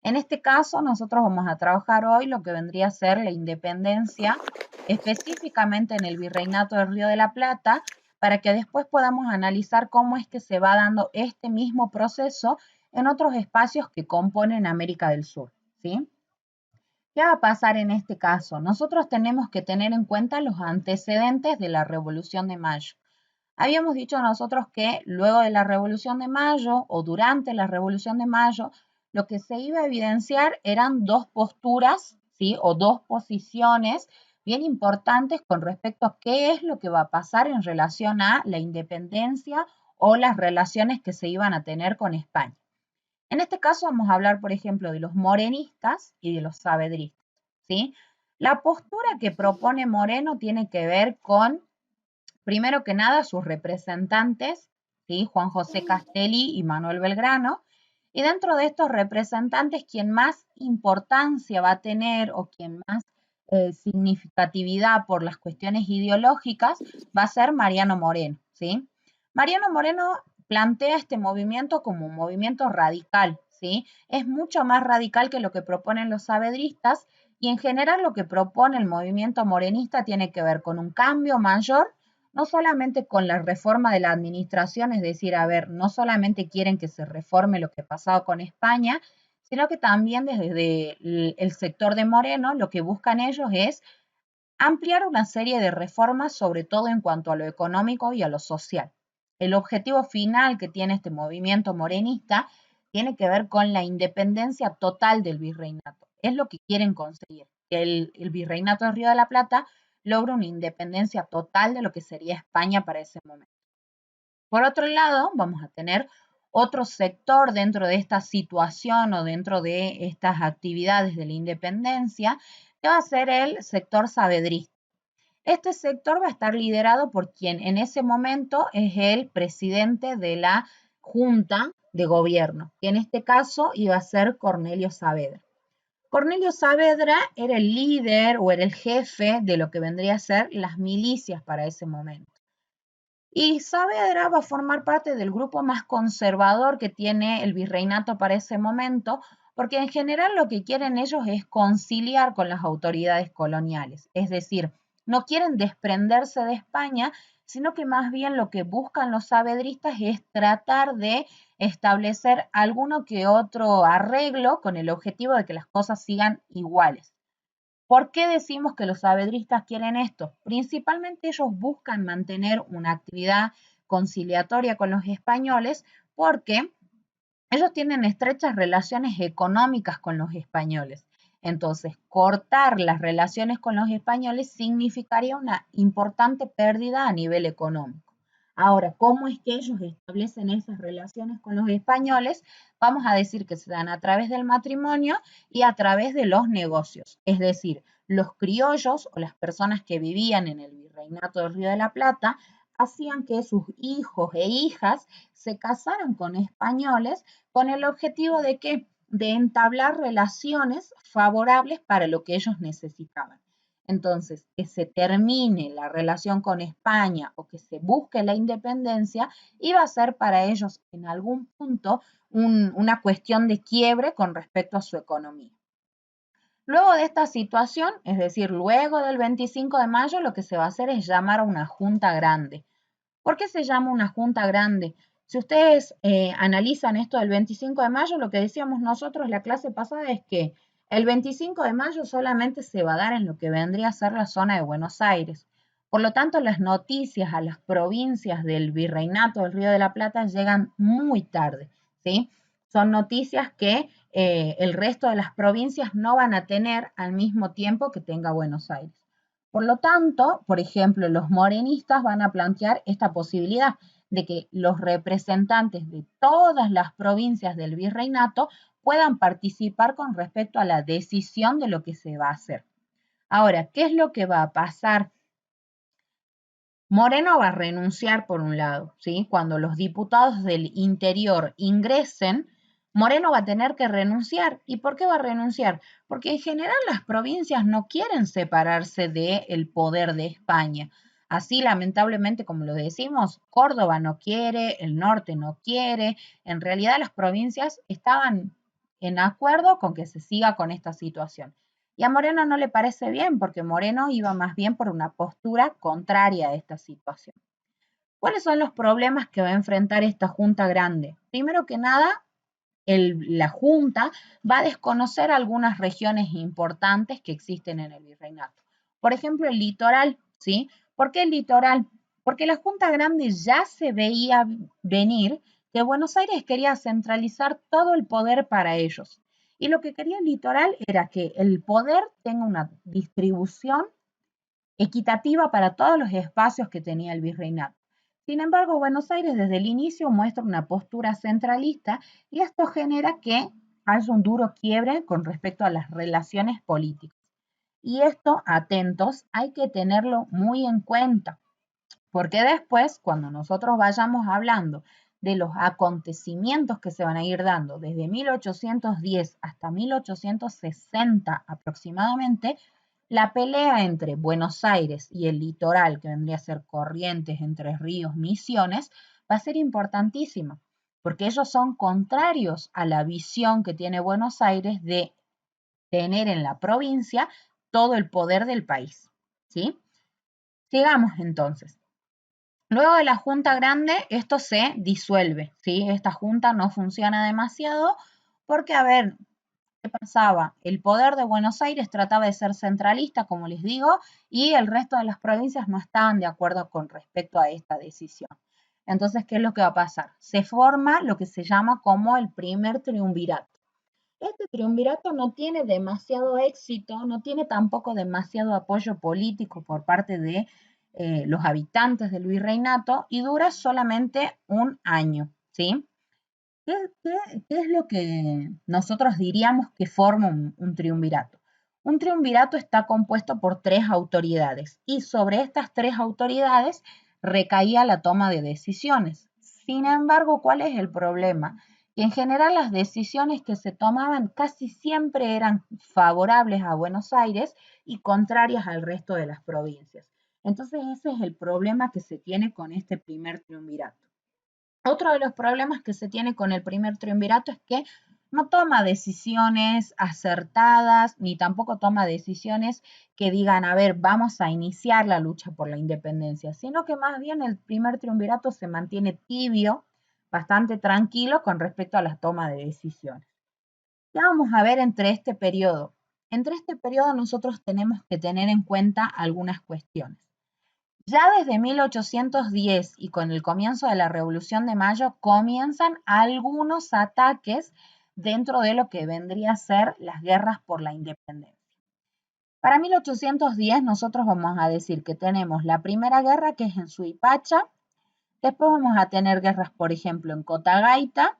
En este caso, nosotros vamos a trabajar hoy lo que vendría a ser la independencia, específicamente en el Virreinato del Río de la Plata, para que después podamos analizar cómo es que se va dando este mismo proceso en otros espacios que componen América del Sur, ¿sí? ¿Qué va a pasar en este caso? Nosotros tenemos que tener en cuenta los antecedentes de la Revolución de Mayo. Habíamos dicho nosotros que luego de la Revolución de Mayo o durante la Revolución de Mayo, lo que se iba a evidenciar eran dos posturas, ¿sí? O dos posiciones bien importantes con respecto a qué es lo que va a pasar en relación a la independencia o las relaciones que se iban a tener con España. En este caso vamos a hablar, por ejemplo, de los morenistas y de los saavedristas, ¿sí? La postura que propone Moreno tiene que ver con, primero que nada, sus representantes, ¿sí? Juan José Castelli y Manuel Belgrano, y dentro de estos representantes, quien más importancia va a tener o quien más significatividad por las cuestiones ideológicas va a ser Mariano Moreno, ¿sí? Mariano Moreno plantea este movimiento como un movimiento radical, ¿sí? Es mucho más radical que lo que proponen los saavedristas y en general lo que propone el movimiento morenista tiene que ver con un cambio mayor, no solamente con la reforma de la administración, es decir, a ver, no solamente quieren que se reforme lo que ha pasado con España, sino que también desde el sector de Moreno lo que buscan ellos es ampliar una serie de reformas, sobre todo en cuanto a lo económico y a lo social. El objetivo final que tiene este movimiento morenista tiene que ver con la independencia total del virreinato. Es lo que quieren conseguir, que el virreinato del Río de la Plata logre una independencia total de lo que sería España para ese momento. Por otro lado, vamos a tener otro sector dentro de esta situación o dentro de estas actividades de la independencia, que va a ser el sector saavedrista. Este sector va a estar liderado por quien en ese momento es el presidente de la Junta de Gobierno, que en este caso iba a ser Cornelio Saavedra. Cornelio Saavedra era el líder o era el jefe de lo que vendría a ser las milicias para ese momento. Y Saavedra va a formar parte del grupo más conservador que tiene el virreinato para ese momento, porque en general lo que quieren ellos es conciliar con las autoridades coloniales, es decir, no quieren desprenderse de España, sino que más bien lo que buscan los saavedristas es tratar de establecer alguno que otro arreglo con el objetivo de que las cosas sigan iguales. ¿Por qué decimos que los saavedristas quieren esto? Principalmente ellos buscan mantener una actividad conciliatoria con los españoles porque ellos tienen estrechas relaciones económicas con los españoles. Entonces, cortar las relaciones con los españoles significaría una importante pérdida a nivel económico. Ahora, ¿cómo es que ellos establecen esas relaciones con los españoles? Vamos a decir que se dan a través del matrimonio y a través de los negocios. Es decir, los criollos o las personas que vivían en el virreinato del Río de la Plata hacían que sus hijos e hijas se casaran con españoles con el objetivo de que de entablar relaciones favorables para lo que ellos necesitaban. Entonces, que se termine la relación con España o que se busque la independencia iba a ser para ellos en algún punto una cuestión de quiebre con respecto a su economía. Luego de esta situación, es decir, luego del 25 de mayo, lo que se va a hacer es llamar a una junta grande. ¿Por qué se llama una junta grande? Si ustedes analizan esto del 25 de mayo, lo que decíamos nosotros la clase pasada es que el 25 de mayo solamente se va a dar en lo que vendría a ser la zona de Buenos Aires. Por lo tanto, las noticias a las provincias del Virreinato del Río de la Plata llegan muy tarde, ¿sí? Son noticias que el resto de las provincias no van a tener al mismo tiempo que tenga Buenos Aires. Por lo tanto, por ejemplo, los morenistas van a plantear esta posibilidad de que los representantes de todas las provincias del virreinato puedan participar con respecto a la decisión de lo que se va a hacer. Ahora, ¿qué es lo que va a pasar? Moreno va a renunciar por un lado, ¿sí? Cuando los diputados del interior ingresen, Moreno va a tener que renunciar. ¿Y por qué va a renunciar? Porque en general las provincias no quieren separarse del poder de España. Así, lamentablemente, como lo decimos, Córdoba no quiere, el norte no quiere. En realidad las provincias estaban en acuerdo con que se siga con esta situación. Y a Moreno no le parece bien, porque Moreno iba más bien por una postura contraria a esta situación. ¿Cuáles son los problemas que va a enfrentar esta Junta Grande? Primero que nada, la Junta va a desconocer algunas regiones importantes que existen en el virreinato. Por ejemplo, el litoral, ¿sí? ¿Por qué el litoral? Porque la Junta Grande ya se veía venir que Buenos Aires quería centralizar todo el poder para ellos. Y lo que quería el litoral era que el poder tenga una distribución equitativa para todos los espacios que tenía el virreinato. Sin embargo, Buenos Aires desde el inicio muestra una postura centralista y esto genera que haya un duro quiebre con respecto a las relaciones políticas. Y esto, atentos, hay que tenerlo muy en cuenta, porque después, cuando nosotros vayamos hablando de los acontecimientos que se van a ir dando desde 1810 hasta 1860 aproximadamente, la pelea entre Buenos Aires y el litoral, que vendría a ser Corrientes, Entre Ríos, Misiones, va a ser importantísima, porque ellos son contrarios a la visión que tiene Buenos Aires de tener en la provincia todo el poder del país. ¿Sí? Sigamos entonces. Luego de la Junta Grande, esto se disuelve, ¿sí? Esta Junta no funciona demasiado porque, a ver, ¿qué pasaba? El poder de Buenos Aires trataba de ser centralista, como les digo, y el resto de las provincias no estaban de acuerdo con respecto a esta decisión. Entonces, ¿qué es lo que va a pasar? Se forma lo que se llama como el primer triunvirato. Este triunvirato no tiene demasiado éxito, no tiene tampoco demasiado apoyo político por parte de los habitantes del virreinato y dura solamente un año, ¿sí? ¿Qué es lo que nosotros diríamos que forma un triunvirato? Un triunvirato está compuesto por tres autoridades y sobre estas tres autoridades recaía la toma de decisiones. Sin embargo, ¿cuál es el problema? Que en general las decisiones que se tomaban casi siempre eran favorables a Buenos Aires y contrarias al resto de las provincias. Entonces ese es el problema que se tiene con este primer triunvirato. Otro de los problemas que se tiene con el primer triunvirato es que no toma decisiones acertadas, ni tampoco toma decisiones que digan, a ver, vamos a iniciar la lucha por la independencia, sino que más bien el primer triunvirato se mantiene tibio, bastante tranquilo con respecto a la toma de decisiones. ¿Qué vamos a ver entre este periodo? Entre este periodo nosotros tenemos que tener en cuenta algunas cuestiones. Ya desde 1810 y con el comienzo de la Revolución de Mayo comienzan algunos ataques dentro de lo que vendría a ser las guerras por la independencia. Para 1810 nosotros vamos a decir que tenemos la primera guerra que es en Suipacha, después vamos a tener guerras, por ejemplo, en Cotagaita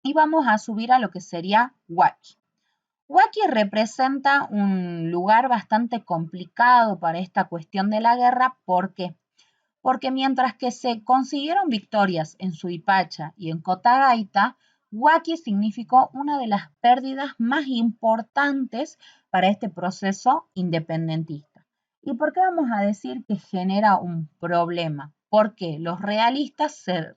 y vamos a subir a lo que sería Huachi. Huachi representa un lugar bastante complicado para esta cuestión de la guerra. ¿Por qué? Porque mientras que se consiguieron victorias en Suipacha y en Cotagaita, Huachi significó una de las pérdidas más importantes para este proceso independentista. ¿Y por qué vamos a decir que genera un problema? Porque los realistas se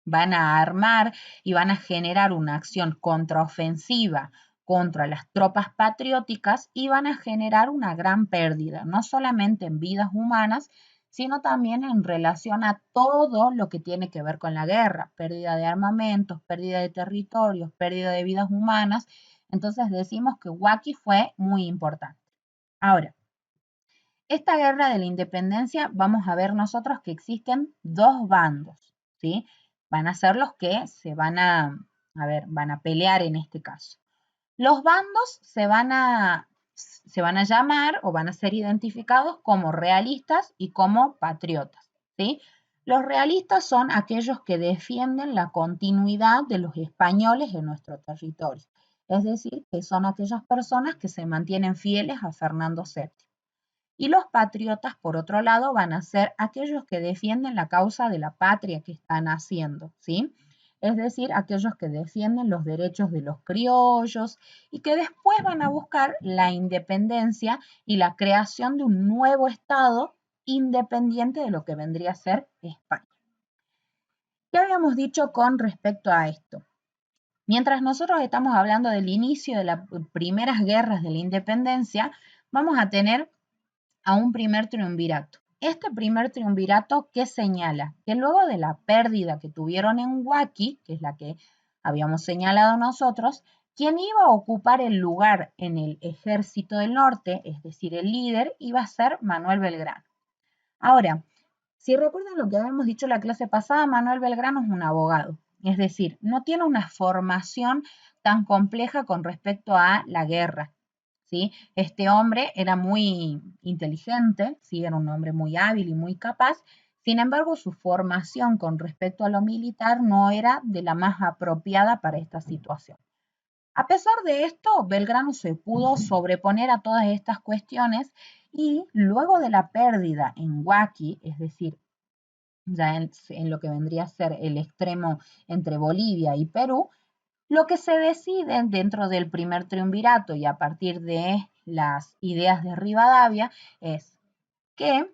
van a armar y van a generar una acción contraofensiva contra las tropas patrióticas y van a generar una gran pérdida, no solamente en vidas humanas, sino también en relación a todo lo que tiene que ver con la guerra, pérdida de armamentos, pérdida de territorios, pérdida de vidas humanas. Entonces decimos que Huachi fue muy importante. Ahora, esta guerra de la independencia, vamos a ver nosotros que existen dos bandos, ¿sí? Van a ser los que se van van a pelear en este caso. Los bandos se van a llamar o van a ser identificados como realistas y como patriotas, ¿sí? Los realistas son aquellos que defienden la continuidad de los españoles en nuestro territorio, es decir, que son aquellas personas que se mantienen fieles a Fernando VII. Y los patriotas, por otro lado, van a ser aquellos que defienden la causa de la patria que están haciendo, ¿sí? Es decir, aquellos que defienden los derechos de los criollos y que después van a buscar la independencia y la creación de un nuevo Estado independiente de lo que vendría a ser España. ¿Qué habíamos dicho con respecto a esto? Mientras nosotros estamos hablando del inicio de las primeras guerras de la independencia, vamos a tener a un primer triunvirato. Este primer triunvirato, ¿qué señala? Que luego de la pérdida que tuvieron en Huaqui, que es la que habíamos señalado nosotros, quien iba a ocupar el lugar en el ejército del norte, es decir, el líder, iba a ser Manuel Belgrano. Ahora, si recuerdan lo que habíamos dicho en la clase pasada, Manuel Belgrano es un abogado, es decir, no tiene una formación tan compleja con respecto a la guerra. ¿Sí? Este hombre era muy inteligente, ¿sí? Era un hombre muy hábil y muy capaz, sin embargo su formación con respecto a lo militar no era de la más apropiada para esta situación. A pesar de esto, Belgrano se pudo sobreponer a todas estas cuestiones y luego de la pérdida en Huaqui, es decir, ya en lo que vendría a ser el extremo entre Bolivia y Perú, lo que se decide dentro del primer triunvirato y a partir de las ideas de Rivadavia es que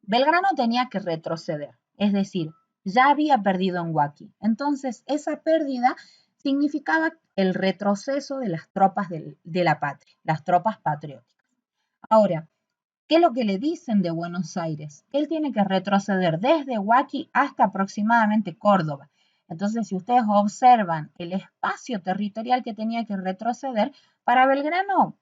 Belgrano tenía que retroceder, es decir, ya había perdido en Huaqui. Entonces, esa pérdida significaba el retroceso de las tropas de la patria, las tropas patrióticas. Ahora, ¿qué es lo que le dicen de Buenos Aires? Él tiene que retroceder desde Huaqui hasta aproximadamente Córdoba. Entonces, si ustedes observan el espacio territorial que tenía que retroceder, para Belgrano,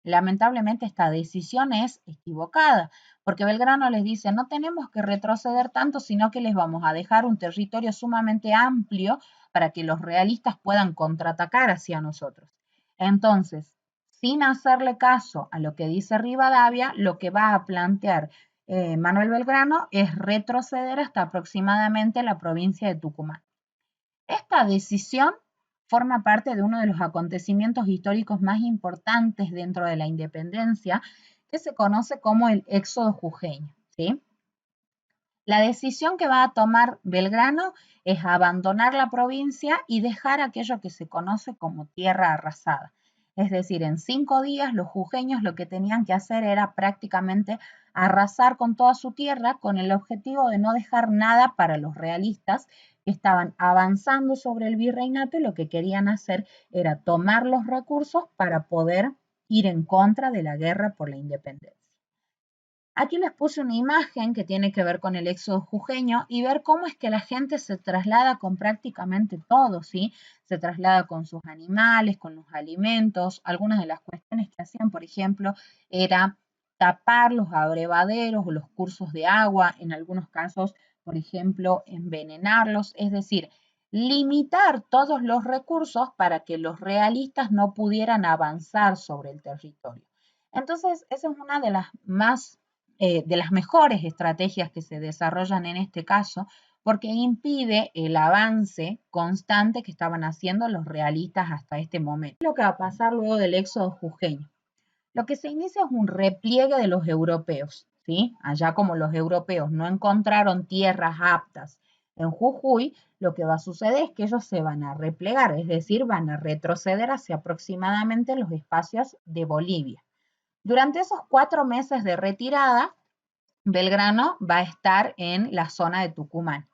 lamentablemente esta decisión es equivocada, porque Belgrano les dice, no tenemos que retroceder tanto, sino que les vamos a dejar un territorio sumamente amplio para que los realistas puedan contraatacar hacia nosotros. Entonces, sin hacerle caso a lo que dice Rivadavia, lo que va a plantear Manuel Belgrano es retroceder hasta aproximadamente la provincia de Tucumán. Esta decisión forma parte de uno de los acontecimientos históricos más importantes dentro de la independencia, que se conoce como el éxodo jujeño, ¿sí? La decisión que va a tomar Belgrano es abandonar la provincia y dejar aquello que se conoce como tierra arrasada. Es decir, en 5 días los jujeños lo que tenían que hacer era prácticamente arrasar con toda su tierra con el objetivo de no dejar nada para los realistas que estaban avanzando sobre el virreinato y lo que querían hacer era tomar los recursos para poder ir en contra de la guerra por la independencia. Aquí les puse una imagen que tiene que ver con el éxodo jujeño y ver cómo es que la gente se traslada con prácticamente todo, ¿sí? Se traslada con sus animales, con los alimentos. Algunas de las cuestiones que hacían, por ejemplo, era tapar los abrevaderos o los cursos de agua, en algunos casos, por ejemplo, envenenarlos, es decir, limitar todos los recursos para que los realistas no pudieran avanzar sobre el territorio. Entonces, esa es una de las mejores estrategias que se desarrollan en este caso, porque impide el avance constante que estaban haciendo los realistas hasta este momento. Lo que va a pasar luego del éxodo jujeño. Lo que se inicia es un repliegue de los europeos, ¿sí? Allá como los europeos no encontraron tierras aptas en Jujuy, lo que va a suceder es que ellos se van a replegar, es decir, van a retroceder hacia aproximadamente los espacios de Bolivia. Durante esos 4 meses de retirada, Belgrano va a estar en la zona de Tucumán.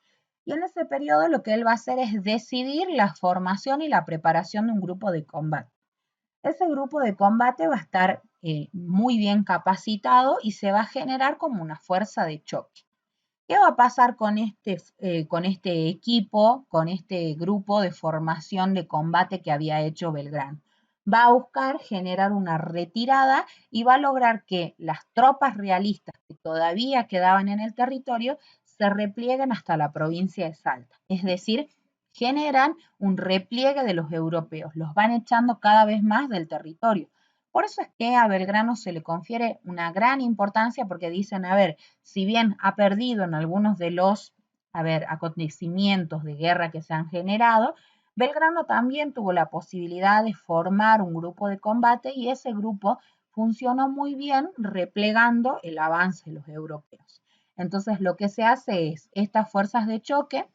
Y en ese periodo lo que él va a hacer es decidir la formación y la preparación de un grupo de combate. Ese grupo de combate va a estar muy bien capacitado y se va a generar como una fuerza de choque. ¿Qué va a pasar con este equipo, con este grupo de formación de combate que había hecho Belgrano? Va a buscar generar una retirada y va a lograr que las tropas realistas que todavía quedaban en el territorio se replieguen hasta la provincia de Salta. Es decir, generan un repliegue de los europeos, los van echando cada vez más del territorio. Por eso es que a Belgrano se le confiere una gran importancia porque dicen, a ver, si bien ha perdido en algunos de los, acontecimientos de guerra que se han generado, Belgrano también tuvo la posibilidad de formar un grupo de combate y ese grupo funcionó muy bien replegando el avance de los europeos. Entonces lo que se hace es, estas fuerzas de choque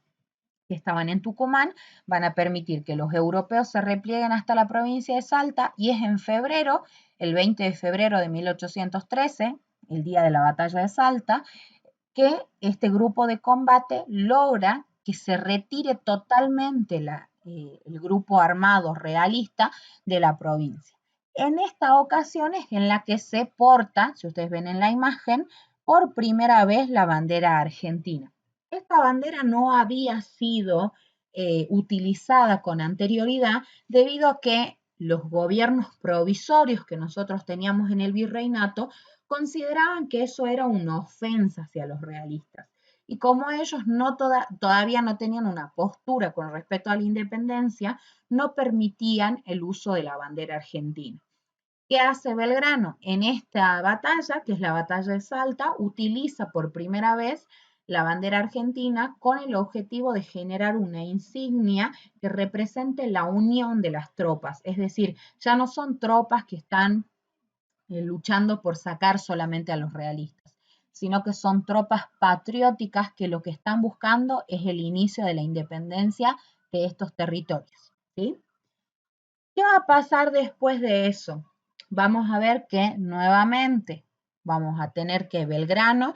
que estaban en Tucumán van a permitir que los europeos se replieguen hasta la provincia de Salta y es en febrero, el 20 de febrero de 1813, el día de la batalla de Salta, que este grupo de combate logra que se retire totalmente el grupo armado realista de la provincia. En esta ocasión es en la que se porta, si ustedes ven en la imagen, por primera vez la bandera argentina. Esta bandera no había sido utilizada con anterioridad debido a que los gobiernos provisorios que nosotros teníamos en el virreinato consideraban que eso era una ofensa hacia los realistas. Y como ellos todavía no tenían una postura con respecto a la independencia, no permitían el uso de la bandera argentina. ¿Qué hace Belgrano? En esta batalla, que es la batalla de Salta, utiliza por primera vez la bandera argentina con el objetivo de generar una insignia que represente la unión de las tropas. Es decir, ya no son tropas que están luchando por sacar solamente a los realistas, sino que son tropas patrióticas que lo que están buscando es el inicio de la independencia de estos territorios. ¿Sí? ¿Qué va a pasar después de eso? Vamos a ver que nuevamente vamos a tener que Belgrano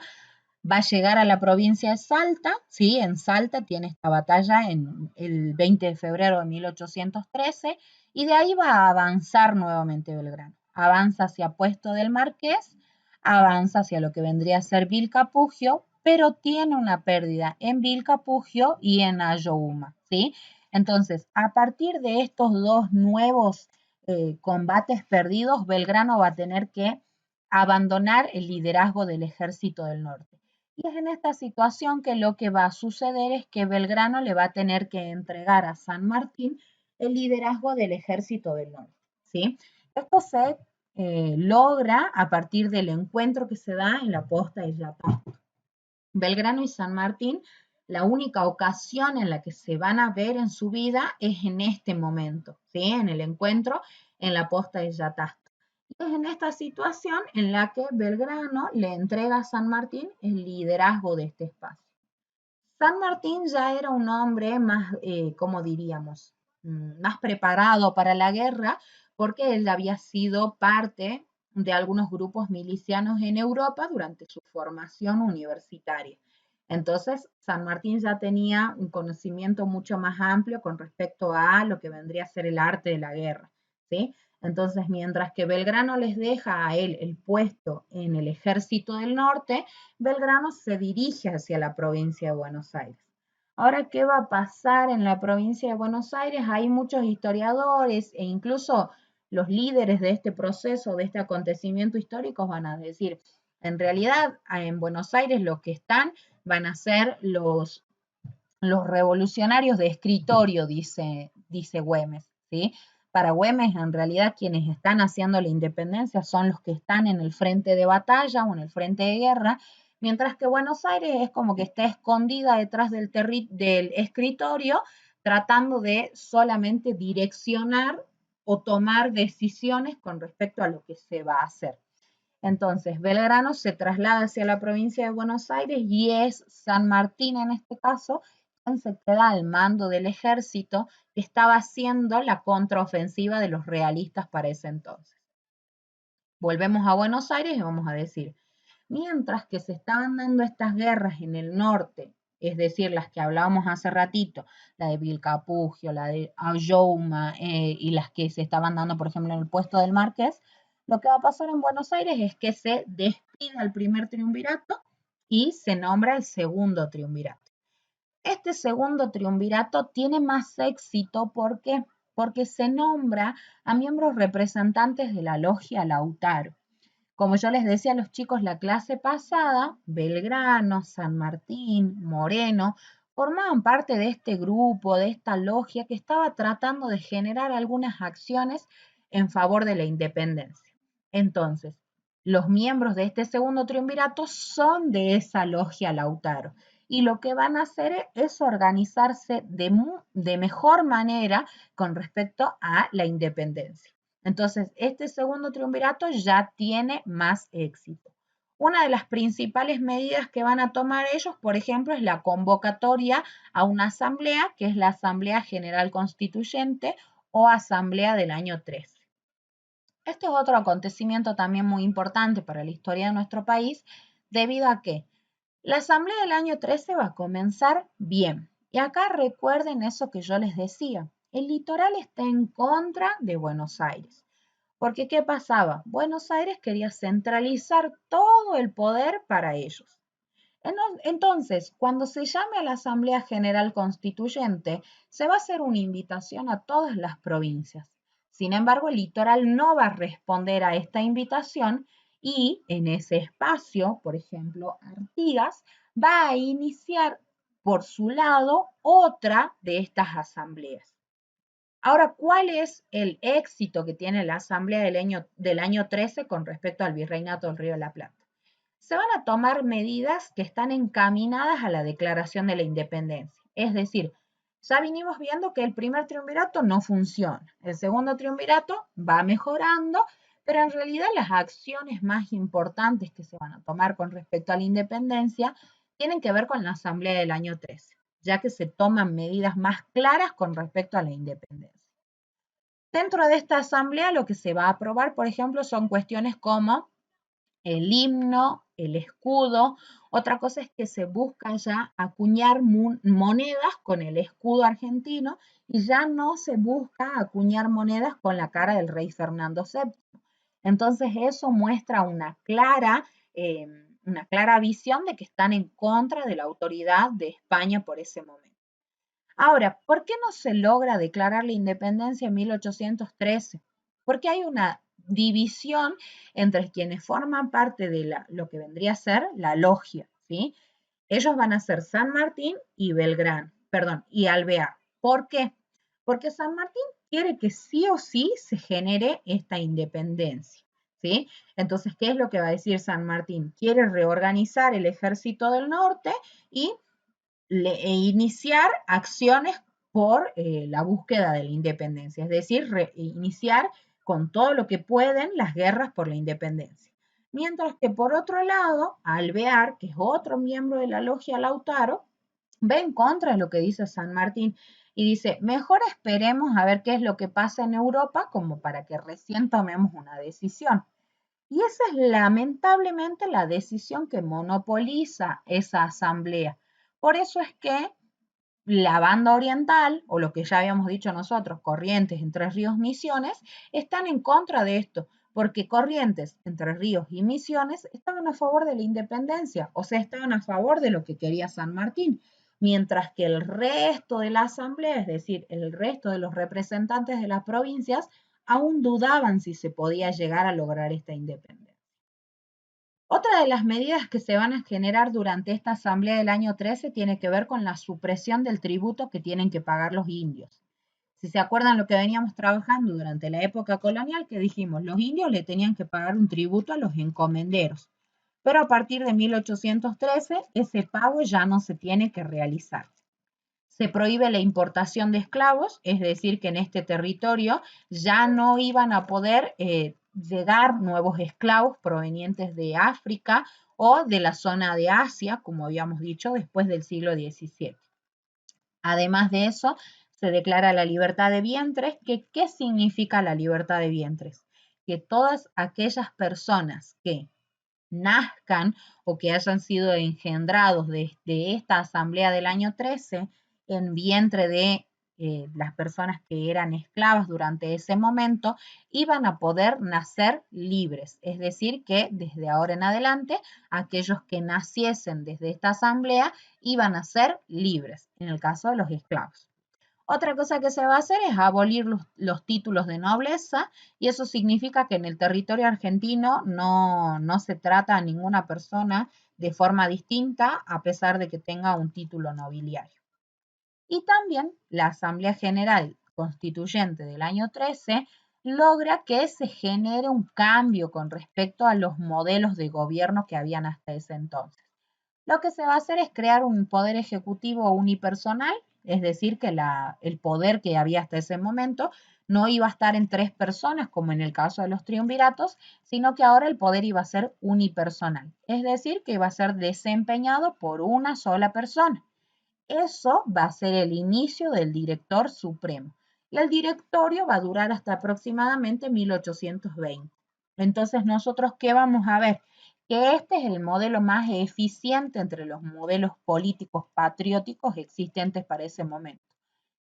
va a llegar a la provincia de Salta, ¿sí? En Salta tiene esta batalla en el 20 de febrero de 1813 y de ahí va a avanzar nuevamente Belgrano. Avanza hacia Puesto del Marqués, avanza hacia lo que vendría a ser Vilcapugio, pero tiene una pérdida en Vilcapugio y en Ayohuma, ¿sí? Entonces, a partir de estos dos nuevos combates perdidos, Belgrano va a tener que abandonar el liderazgo del Ejército del Norte. Y es en esta situación que lo que va a suceder es que Belgrano le va a tener que entregar a San Martín el liderazgo del Ejército del Norte, ¿sí? Esto se logra a partir del encuentro que se da en la posta de Yatasto. Belgrano y San Martín, la única ocasión en la que se van a ver en su vida es en este momento, ¿sí? En el encuentro en la posta de Yatasto. Y es en esta situación en la que Belgrano le entrega a San Martín el liderazgo de este espacio. San Martín ya era un hombre más, ¿cómo diríamos? Más preparado para la guerra porque él había sido parte de algunos grupos milicianos en Europa durante su formación universitaria. Entonces, San Martín ya tenía un conocimiento mucho más amplio con respecto a lo que vendría a ser el arte de la guerra, ¿sí? Entonces, mientras que Belgrano les deja a él el puesto en el ejército del norte, Belgrano se dirige hacia la provincia de Buenos Aires. Ahora, ¿qué va a pasar en la provincia de Buenos Aires? Hay muchos historiadores e incluso los líderes de este proceso, de este acontecimiento histórico, van a decir, en realidad en Buenos Aires los que están van a ser los revolucionarios de escritorio, dice Güemes, ¿sí? Para Güemes, en realidad, quienes están haciendo la independencia son los que están en el frente de batalla o en el frente de guerra, mientras que Buenos Aires es como que está escondida detrás del escritorio, tratando de solamente direccionar o tomar decisiones con respecto a lo que se va a hacer. Entonces, Belgrano se traslada hacia la provincia de Buenos Aires y es San Martín en este caso quien se queda al mando del ejército que estaba haciendo la contraofensiva de los realistas para ese entonces. Volvemos a Buenos Aires y vamos a decir, mientras que se estaban dando estas guerras en el norte, es decir, las que hablábamos hace ratito, la de Vilcapugio, la de Ayohuma y las que se estaban dando, por ejemplo, en el Puesto del Marqués, lo que va a pasar en Buenos Aires es que se despide al primer triunvirato y se nombra el segundo triunvirato. Este segundo triunvirato tiene más éxito porque se nombra a miembros representantes de la logia Lautaro. Como yo les decía a los chicos la clase pasada, Belgrano, San Martín, Moreno, formaban parte de este grupo, de esta logia que estaba tratando de generar algunas acciones en favor de la independencia. Entonces, los miembros de este segundo triunvirato son de esa logia Lautaro y lo que van a hacer es organizarse de mejor manera con respecto a la independencia. Entonces, este segundo triunvirato ya tiene más éxito. Una de las principales medidas que van a tomar ellos, por ejemplo, es la convocatoria a una asamblea, que es la Asamblea General Constituyente o Asamblea del año 13. Este es otro acontecimiento también muy importante para la historia de nuestro país, debido a que la Asamblea del año 13 va a comenzar bien. Y acá recuerden eso que yo les decía. El litoral está en contra de Buenos Aires. Porque, ¿qué pasaba? Buenos Aires quería centralizar todo el poder para ellos. Entonces, cuando se llame a la Asamblea General Constituyente, se va a hacer una invitación a todas las provincias. Sin embargo, el litoral no va a responder a esta invitación y en ese espacio, por ejemplo, Artigas va a iniciar por su lado otra de estas asambleas. Ahora, ¿cuál es el éxito que tiene la asamblea del año 13 con respecto al Virreinato del Río de la Plata? Se van a tomar medidas que están encaminadas a la declaración de la independencia. Es decir, ya vinimos viendo que el primer triunvirato no funciona. El segundo triunvirato va mejorando, pero en realidad las acciones más importantes que se van a tomar con respecto a la independencia tienen que ver con la asamblea del año 13, ya que se toman medidas más claras con respecto a la independencia. Dentro de esta asamblea lo que se va a aprobar, por ejemplo, son cuestiones como el himno, el escudo. Otra cosa es que se busca ya acuñar monedas con el escudo argentino y ya no se busca acuñar monedas con la cara del rey Fernando VII. Entonces eso muestra eh, una clara visión de que están en contra de la autoridad de España por ese momento. Ahora, ¿por qué no se logra declarar la independencia en 1813? Porque hay una división entre quienes forman parte de lo que vendría a ser la logia, ¿sí? Ellos van a ser San Martín y Belgrano, perdón, y Alvear. ¿Por qué? Porque San Martín quiere que sí o sí se genere esta independencia, ¿sí? Entonces, ¿qué es lo que va a decir San Martín? Quiere reorganizar el ejército del norte y iniciar acciones por la búsqueda de la independencia, es decir, iniciar con todo lo que pueden las guerras por la independencia. Mientras que por otro lado, Alvear, que es otro miembro de la logia Lautaro, va en contra de lo que dice San Martín y dice, mejor esperemos a ver qué es lo que pasa en Europa como para que recién tomemos una decisión. Y esa es lamentablemente la decisión que monopoliza esa asamblea. Por eso es que la banda oriental, o lo que ya habíamos dicho nosotros, Corrientes, Entre Ríos, Misiones, están en contra de esto, porque Corrientes, Entre Ríos y Misiones estaban a favor de la independencia, o sea, estaban a favor de lo que quería San Martín, mientras que el resto de la asamblea, es decir, el resto de los representantes de las provincias, aún dudaban si se podía llegar a lograr esta independencia. Otra de las medidas que se van a generar durante esta asamblea del año 13 tiene que ver con la supresión del tributo que tienen que pagar los indios. Si se acuerdan lo que veníamos trabajando durante la época colonial, que dijimos, los indios le tenían que pagar un tributo a los encomenderos, pero a partir de 1813 ese pago ya no se tiene que realizar. Se prohíbe la importación de esclavos, es decir, que en este territorio ya no iban a poder llegar nuevos esclavos provenientes de África o de la zona de Asia, como habíamos dicho, después del siglo XVII. Además de eso, se declara la libertad de vientres, que ¿qué significa la libertad de vientres? Que todas aquellas personas que nazcan o que hayan sido engendrados de esta asamblea del año 13 en vientre de las personas que eran esclavas durante ese momento, iban a poder nacer libres. Es decir, que desde ahora en adelante, aquellos que naciesen desde esta asamblea iban a ser libres, en el caso de los esclavos. Otra cosa que se va a hacer es abolir los títulos de nobleza y eso significa que en el territorio argentino no se trata a ninguna persona de forma distinta a pesar de que tenga un título nobiliario. Y también la Asamblea General Constituyente del año 13 logra que se genere un cambio con respecto a los modelos de gobierno que habían hasta ese entonces. Lo que se va a hacer es crear un poder ejecutivo unipersonal, es decir, que el poder que había hasta ese momento no iba a estar en tres personas, como en el caso de los triunviratos, sino que ahora el poder iba a ser unipersonal, es decir, que iba a ser desempeñado por una sola persona. Eso va a ser el inicio del director supremo. Y el directorio va a durar hasta aproximadamente 1820. Entonces, nosotros, ¿qué vamos a ver? Que este es el modelo más eficiente entre los modelos políticos patrióticos existentes para ese momento.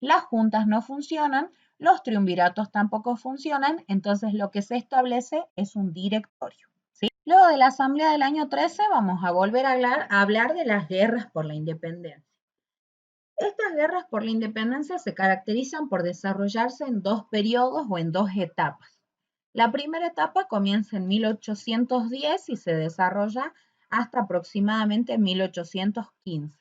las juntas no funcionan, los triunviratos tampoco funcionan, entonces lo que se establece es un directorio. ¿Sí? Luego de la Asamblea del año 13 vamos a volver a hablar de las guerras por la independencia. Estas guerras por la independencia se caracterizan por desarrollarse en dos periodos o en dos etapas. La primera etapa comienza en 1810 y se desarrolla hasta aproximadamente 1815.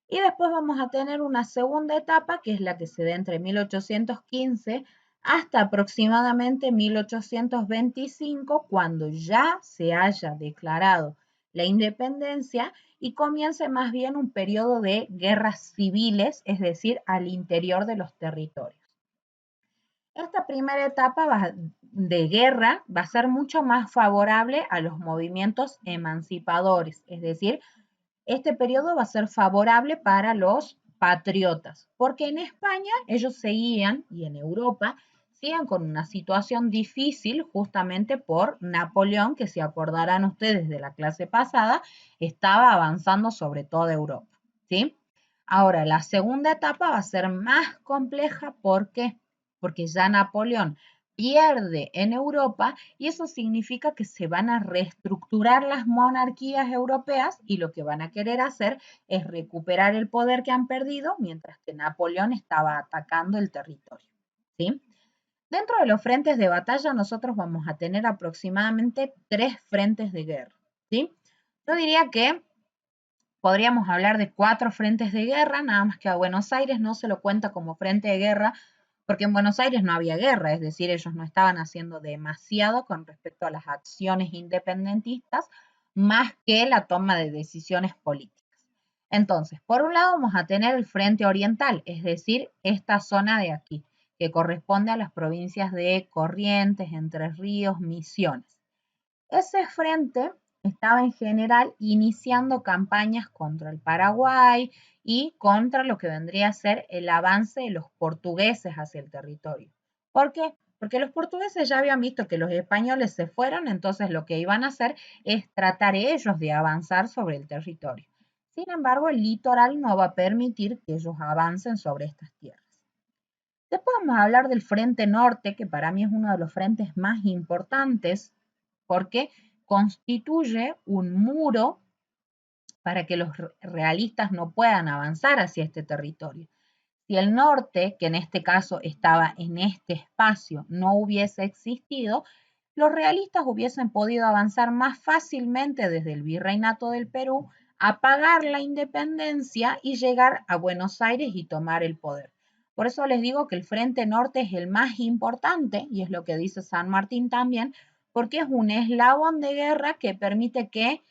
Y después vamos a tener una segunda etapa, que es la que se da entre 1815 hasta aproximadamente 1825, cuando ya se haya declarado la independencia y comience más bien un periodo de guerras civiles, es decir, al interior de los territorios. Esta primera etapa de guerra va a ser mucho más favorable a los movimientos emancipadores, es decir, este periodo va a ser favorable para los patriotas, porque en España ellos seguían, y en Europa, siguen con una situación difícil justamente por Napoleón, que si acordarán ustedes de la clase pasada, estaba avanzando sobre toda Europa, ¿sí? Ahora, la segunda etapa va a ser más compleja, ¿por qué? Porque ya Napoleón pierde en Europa y eso significa que se van a reestructurar las monarquías europeas y lo que van a querer hacer es recuperar el poder que han perdido mientras que Napoleón estaba atacando el territorio. ¿Sí? Dentro de los frentes de batalla nosotros vamos a tener aproximadamente 3 frentes de guerra. ¿Sí? Yo diría que podríamos hablar de 4 frentes de guerra, nada más que a Buenos Aires no se lo cuenta como frente de guerra porque en Buenos Aires no había guerra, es decir, ellos no estaban haciendo demasiado con respecto a las acciones independentistas, más que la toma de decisiones políticas. Entonces, por un lado vamos a tener el frente oriental, es decir, esta zona de aquí, que corresponde a las provincias de Corrientes, Entre Ríos, Misiones. Ese frente estaba en general iniciando campañas contra el Paraguay y contra lo que vendría a ser el avance de los portugueses hacia el territorio. ¿Por qué? Porque los portugueses ya habían visto que los españoles se fueron, entonces lo que iban a hacer es tratar ellos de avanzar sobre el territorio. Sin embargo, el litoral no va a permitir que ellos avancen sobre estas tierras. Después vamos a hablar del Frente Norte, que para mí es uno de los frentes más importantes porque constituye un muro para que los realistas no puedan avanzar hacia este territorio. Si el norte, que en este caso estaba en este espacio, no hubiese existido, los realistas hubiesen podido avanzar más fácilmente desde el virreinato del Perú, apagar la independencia y llegar a Buenos Aires y tomar el poder. Por eso les digo que el Frente Norte es el más importante, y es lo que dice San Martín también, porque es un eslabón de guerra que permite que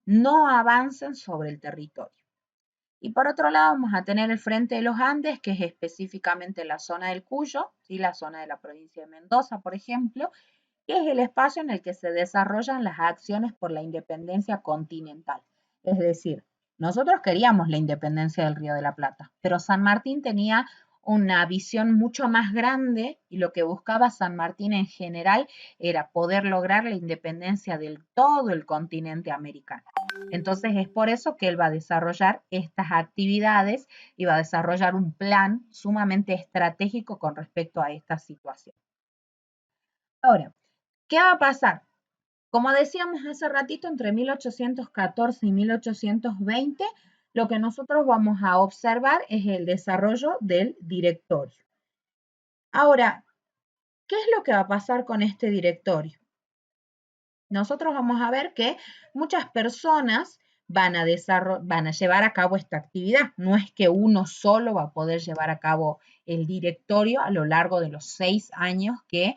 no avancen sobre el territorio. Y por otro lado vamos a tener el Frente de los Andes, que es específicamente la zona del Cuyo, ¿sí? La zona de la provincia de Mendoza, por ejemplo, que es el espacio en el que se desarrollan las acciones por la independencia continental. Es decir, nosotros queríamos la independencia del Río de la Plata, pero San Martín tenía una visión mucho más grande y lo que buscaba San Martín en general era poder lograr la independencia del todo el continente americano. Entonces es por eso que él va a desarrollar estas actividades y va a desarrollar un plan sumamente estratégico con respecto a esta situación. Ahora, ¿qué va a pasar? Como decíamos hace ratito, entre 1814 y 1820, lo que nosotros vamos a observar es el desarrollo del directorio. Ahora, ¿qué es lo que va a pasar con este directorio? Nosotros vamos a ver que muchas personas van a llevar a cabo esta actividad. No es que uno solo va a poder llevar a cabo el directorio a lo largo de los 6 años que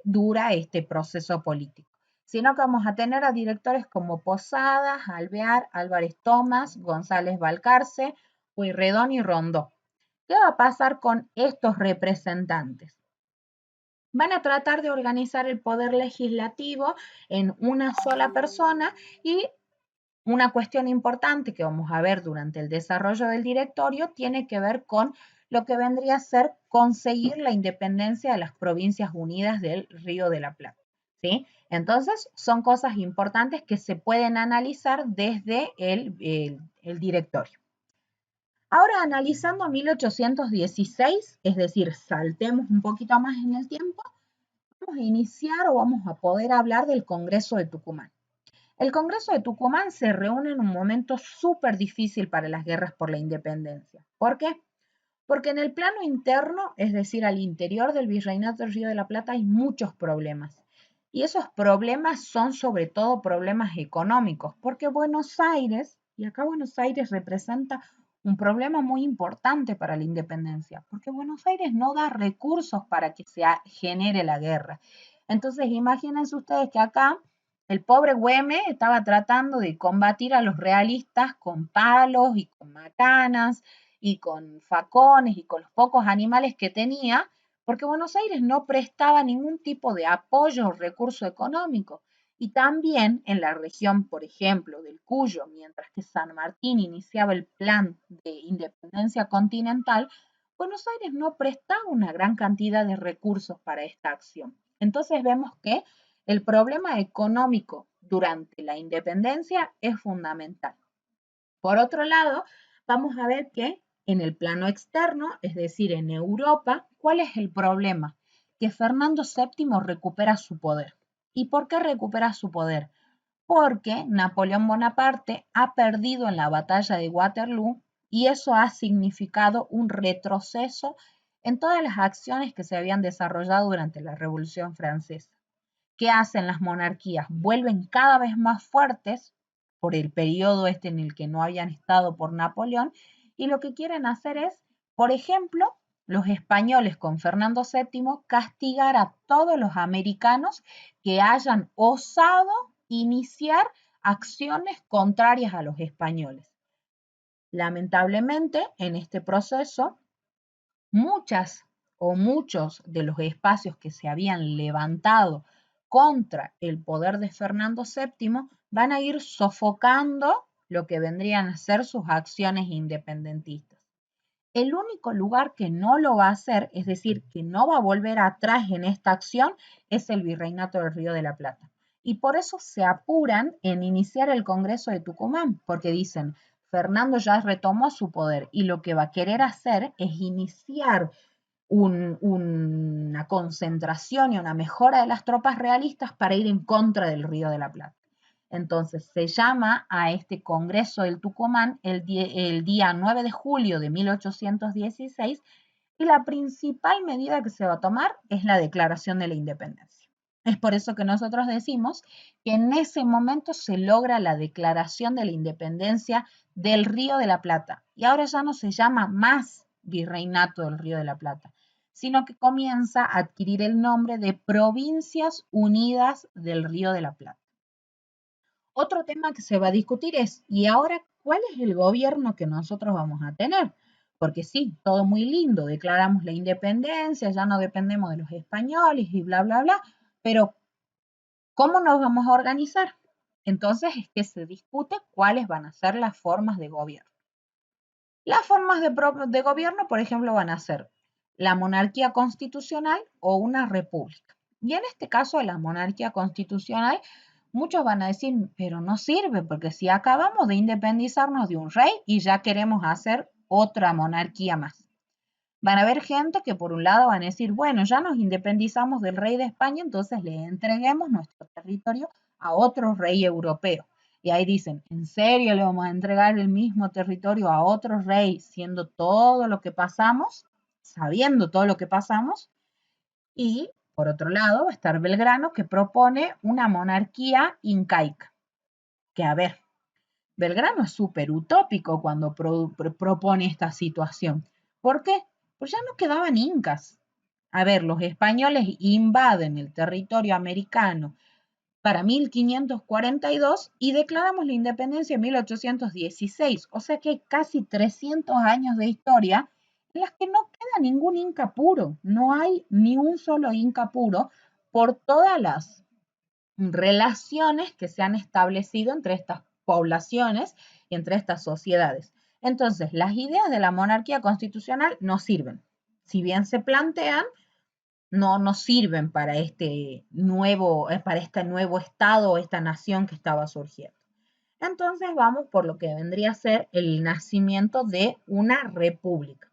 dura este proceso político, sino que vamos a tener a directores como Posadas, Alvear, Álvarez Tomás, González Balcarce, Pueyrredón y Rondó. ¿Qué va a pasar con estos representantes? Van a tratar de organizar el poder legislativo en una sola persona y una cuestión importante que vamos a ver durante el desarrollo del directorio tiene que ver con lo que vendría a ser conseguir la independencia de las Provincias Unidas del Río de la Plata. ¿Sí? Entonces, son cosas importantes que se pueden analizar desde el directorio. Ahora analizando 1816, es decir, saltemos un poquito más en el tiempo, vamos a iniciar o vamos a poder hablar del Congreso de Tucumán. El Congreso de Tucumán se reúne en un momento súper difícil para las guerras por la independencia. ¿Por qué? Porque en el plano interno, es decir, al interior del Virreinato del Río de la Plata, hay muchos problemas. Y esos problemas son sobre todo problemas económicos, porque Buenos Aires, y acá Buenos Aires representa un problema muy importante para la independencia, porque Buenos Aires no da recursos para que se genere la guerra. Entonces, imagínense ustedes que acá el pobre Güeme estaba tratando de combatir a los realistas con palos y con macanas y con facones y con los pocos animales que tenía, porque Buenos Aires no prestaba ningún tipo de apoyo o recurso económico. Y también en la región, por ejemplo, del Cuyo, mientras que San Martín iniciaba el plan de independencia continental, Buenos Aires no prestaba una gran cantidad de recursos para esta acción. Entonces vemos que el problema económico durante la independencia es fundamental. Por otro lado, vamos a ver que en el plano externo, es decir, en Europa, ¿cuál es el problema? Que Fernando VII recupera su poder. ¿Y por qué recupera su poder? Porque Napoleón Bonaparte ha perdido en la batalla de Waterloo y eso ha significado un retroceso en todas las acciones que se habían desarrollado durante la Revolución Francesa. ¿Qué hacen las monarquías? Vuelven cada vez más fuertes por el periodo este en el que no habían estado por Napoleón, y lo que quieren hacer es, por ejemplo, los españoles con Fernando VII castigar a todos los americanos que hayan osado iniciar acciones contrarias a los españoles. Lamentablemente, en este proceso, muchas o muchos de los espacios que se habían levantado contra el poder de Fernando VII van a ir sofocando lo que vendrían a ser sus acciones independentistas. El único lugar que no lo va a hacer, es decir, que no va a volver atrás en esta acción, es el Virreinato del Río de la Plata. Y por eso se apuran en iniciar el Congreso de Tucumán, porque dicen, Fernando ya retomó su poder y lo que va a querer hacer es iniciar una concentración y una mejora de las tropas realistas para ir en contra del Río de la Plata. Entonces se llama a este Congreso del Tucumán el día 9 de julio de 1816 y la principal medida que se va a tomar es la Declaración de la Independencia. Es por eso que nosotros decimos que en ese momento se logra la Declaración de la Independencia del Río de la Plata. Y ahora ya no se llama más Virreinato del Río de la Plata, sino que comienza a adquirir el nombre de Provincias Unidas del Río de la Plata. Otro tema que se va a discutir es, ¿y ahora cuál es el gobierno que nosotros vamos a tener? Porque sí, todo muy lindo, declaramos la independencia, ya no dependemos de los españoles y bla, bla, bla, pero ¿cómo nos vamos a organizar? Entonces es que se discute cuáles van a ser las formas de gobierno. Las formas de gobierno, por ejemplo, van a ser la monarquía constitucional o una república. Y en este caso, la monarquía constitucional, muchos van a decir, pero no sirve, porque si acabamos de independizarnos de un rey y ya queremos hacer otra monarquía más. Van a haber gente que por un lado van a decir, bueno, ya nos independizamos del rey de España, entonces le entreguemos nuestro territorio a otro rey europeo. Y ahí dicen, ¿en serio le vamos a entregar el mismo territorio a otro rey, siendo todo lo que pasamos, sabiendo todo lo que pasamos? Y por otro lado va a estar Belgrano, que propone una monarquía incaica. Que a ver, Belgrano es súper utópico cuando propone esta situación. ¿Por qué? Pues ya no quedaban incas. A ver, los españoles invaden el territorio americano para 1542 y declaramos la independencia en 1816. O sea que hay casi 300 años de historia en las que no queda ningún inca puro. No hay ni un solo inca puro por todas las relaciones que se han establecido entre estas poblaciones y entre estas sociedades. Entonces, las ideas de la monarquía constitucional no sirven. Si bien se plantean, no sirven para este nuevo estado o esta nación que estaba surgiendo. Entonces vamos por lo que vendría a ser el nacimiento de una república.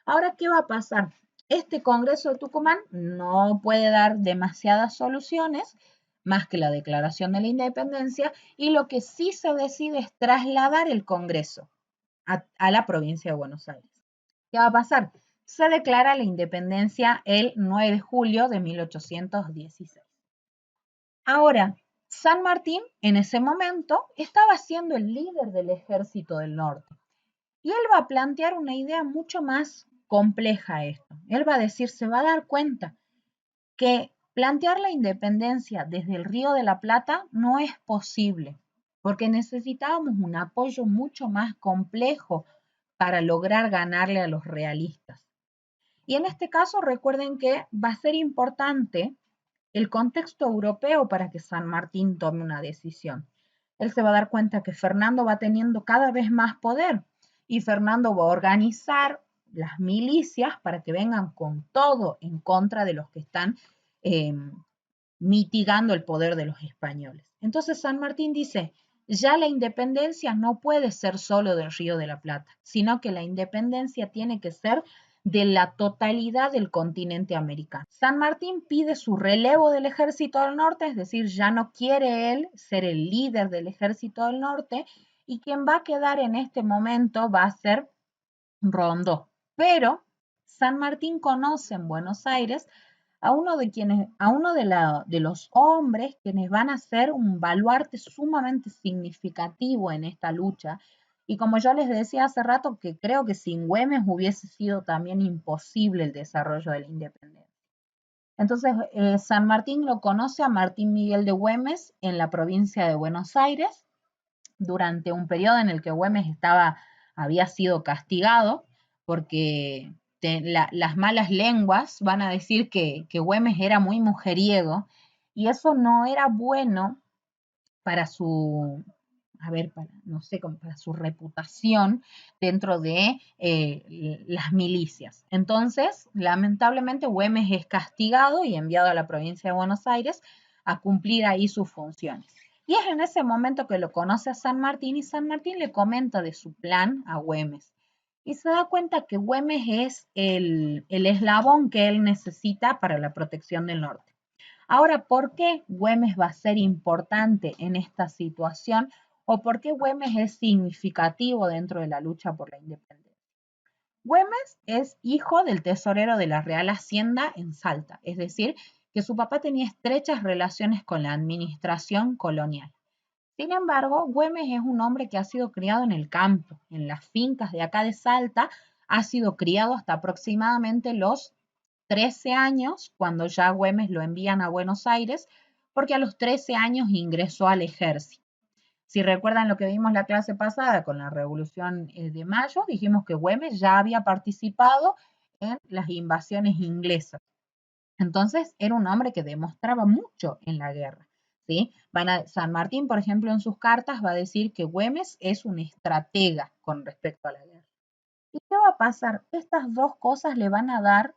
Ahora, ¿qué va a pasar? Este Congreso de Tucumán no puede dar demasiadas soluciones más que la declaración de la independencia, y lo que sí se decide es trasladar el Congreso a la provincia de Buenos Aires. ¿Qué va a pasar? Se declara la independencia el 9 de julio de 1816. Ahora, San Martín en ese momento estaba siendo el líder del ejército del norte. Y él va a plantear una idea mucho más compleja a esto. Él va a decir, se va a dar cuenta que plantear la independencia desde el Río de la Plata no es posible, porque necesitábamos un apoyo mucho más complejo para lograr ganarle a los realistas. Y en este caso recuerden que va a ser importante el contexto europeo para que San Martín tome una decisión. Él se va a dar cuenta que Fernando va teniendo cada vez más poder y Fernando va a organizar las milicias para que vengan con todo en contra de los que están eh, mitigando el poder de los españoles. Entonces San Martín dice, ya la independencia no puede ser solo del Río de la Plata, sino que la independencia tiene que ser de la totalidad del continente americano. San Martín pide su relevo del ejército del norte, es decir, ya no quiere él ser el líder del ejército del norte, y quien va a quedar en este momento va a ser Rondó. Pero San Martín conoce en Buenos Aires a uno de los hombres quienes van a ser un baluarte sumamente significativo en esta lucha. Y como yo les decía hace rato, que creo que sin Güemes hubiese sido también imposible el desarrollo de la independencia. Entonces, San Martín lo conoce a Martín Miguel de Güemes en la provincia de Buenos Aires, durante un periodo en el que Güemes había sido castigado, porque las malas lenguas van a decir que Güemes era muy mujeriego, y eso no era bueno para su, a ver, no sé, para su reputación dentro de las milicias. Entonces, lamentablemente, Güemes es castigado y enviado a la provincia de Buenos Aires a cumplir ahí sus funciones. Y es en ese momento que lo conoce a San Martín, y San Martín le comenta de su plan a Güemes. Y se da cuenta que Güemes es el eslabón que él necesita para la protección del norte. Ahora, ¿por qué Güemes va a ser importante en esta situación, o por qué Güemes es significativo dentro de la lucha por la independencia? Güemes es hijo del tesorero de la Real Hacienda en Salta, es decir, que su papá tenía estrechas relaciones con la administración colonial. Sin embargo, Güemes es un hombre que ha sido criado en el campo, en las fincas de acá de Salta, ha sido criado hasta aproximadamente los 13 años, cuando ya Güemes lo envían a Buenos Aires, porque a los 13 años ingresó al ejército. Si recuerdan lo que vimos la clase pasada con la Revolución de Mayo, dijimos que Güemes ya había participado en las invasiones inglesas. Entonces era un hombre que demostraba mucho en la guerra. ¿Sí? San Martín, por ejemplo, en sus cartas va a decir que Güemes es un estratega con respecto a la guerra. ¿Y qué va a pasar? Estas dos cosas le van a dar,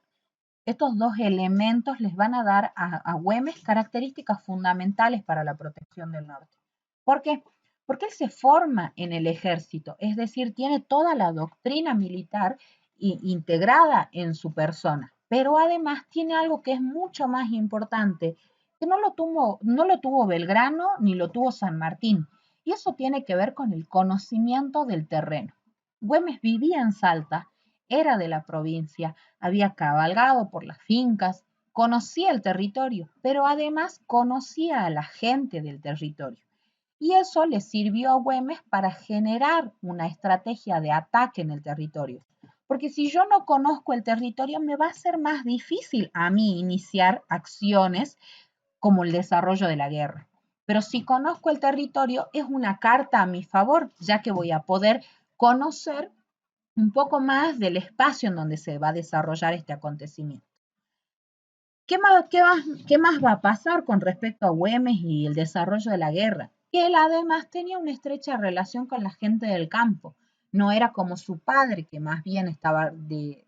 estos dos elementos les van a dar a Güemes características fundamentales para la protección del norte. ¿Por qué? Porque él se forma en el ejército, es decir, tiene toda la doctrina militar integrada en su persona, pero además tiene algo que es mucho más importante, que no lo tuvo Belgrano ni lo tuvo San Martín, y eso tiene que ver con el conocimiento del terreno. Güemes vivía en Salta, era de la provincia, había cabalgado por las fincas, conocía el territorio, pero además conocía a la gente del territorio. Y eso le sirvió a Güemes para generar una estrategia de ataque en el territorio. Porque si yo no conozco el territorio, me va a ser más difícil a mí iniciar acciones como el desarrollo de la guerra. Pero si conozco el territorio, es una carta a mi favor, ya que voy a poder conocer un poco más del espacio en donde se va a desarrollar este acontecimiento. ¿Qué más va a pasar con respecto a Güemes y el desarrollo de la guerra? Que él además tenía una estrecha relación con la gente del campo. No era como su padre, que más bien estaba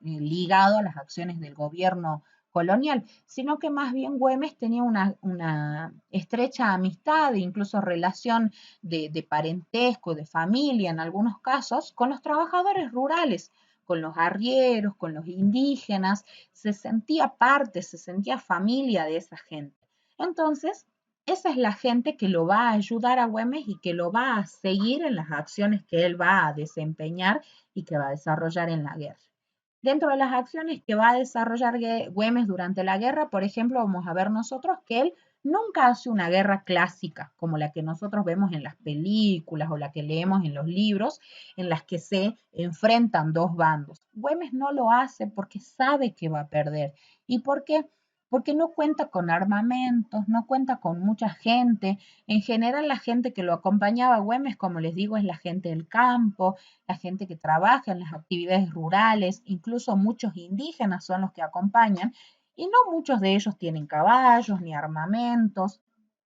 ligado a las acciones del gobierno colonial, sino que más bien Güemes tenía una estrecha amistad e incluso relación de parentesco, de familia en algunos casos, con los trabajadores rurales, con los arrieros, con los indígenas, se sentía parte, se sentía familia de esa gente. Entonces, esa es la gente que lo va a ayudar a Güemes y que lo va a seguir en las acciones que él va a desempeñar y que va a desarrollar en la guerra. Dentro de las acciones que va a desarrollar Güemes durante la guerra, por ejemplo, vamos a ver nosotros que él nunca hace una guerra clásica como la que nosotros vemos en las películas o la que leemos en los libros, en las que se enfrentan dos bandos. Güemes no lo hace porque sabe que va a perder. ¿Y por qué? Porque no cuenta con armamentos, no cuenta con mucha gente. En general, la gente que lo acompañaba a Güemes, como les digo, es la gente del campo, la gente que trabaja en las actividades rurales, incluso muchos indígenas son los que acompañan, y no muchos de ellos tienen caballos ni armamentos.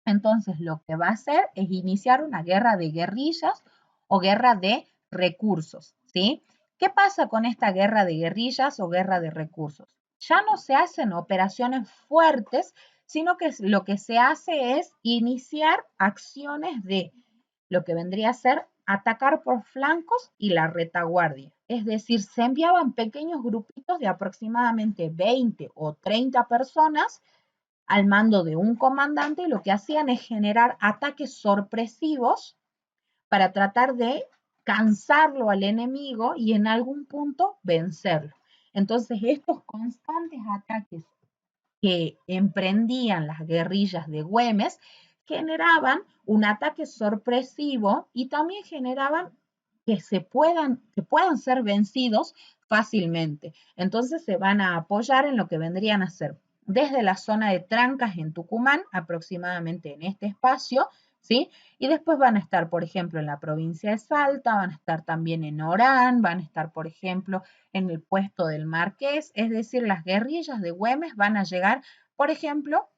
Entonces, lo que va a hacer es iniciar una guerra de guerrillas o guerra de recursos, ¿sí? ¿Qué pasa con esta guerra de guerrillas o guerra de recursos? Ya no se hacen operaciones fuertes, sino que lo que se hace es iniciar acciones de lo que vendría a ser atacar por flancos y la retaguardia. Es decir, se enviaban pequeños grupitos de aproximadamente 20 o 30 personas al mando de un comandante y lo que hacían es generar ataques sorpresivos para tratar de cansarlo al enemigo y en algún punto vencerlo. Entonces, estos constantes ataques que emprendían las guerrillas de Güemes generaban un ataque sorpresivo y también generaban que puedan ser vencidos fácilmente. Entonces se van a apoyar en lo que vendrían a ser desde la zona de Trancas en Tucumán, aproximadamente en este espacio, ¿sí? Y después van a estar, por ejemplo, en la provincia de Salta, van a estar también en Orán, van a estar, por ejemplo, en el puesto del Marqués, es decir, las guerrillas de Güemes van a llegar, por ejemplo,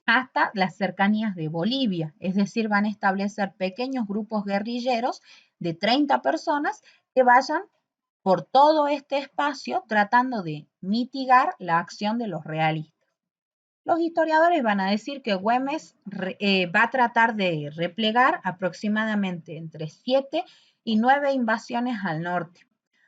hasta las cercanías de Bolivia, es decir, van a establecer pequeños grupos guerrilleros de 30 personas que vayan por todo este espacio tratando de mitigar la acción de los realistas. Los historiadores van a decir que Güemes va a tratar de replegar aproximadamente entre 7 y 9 invasiones al norte.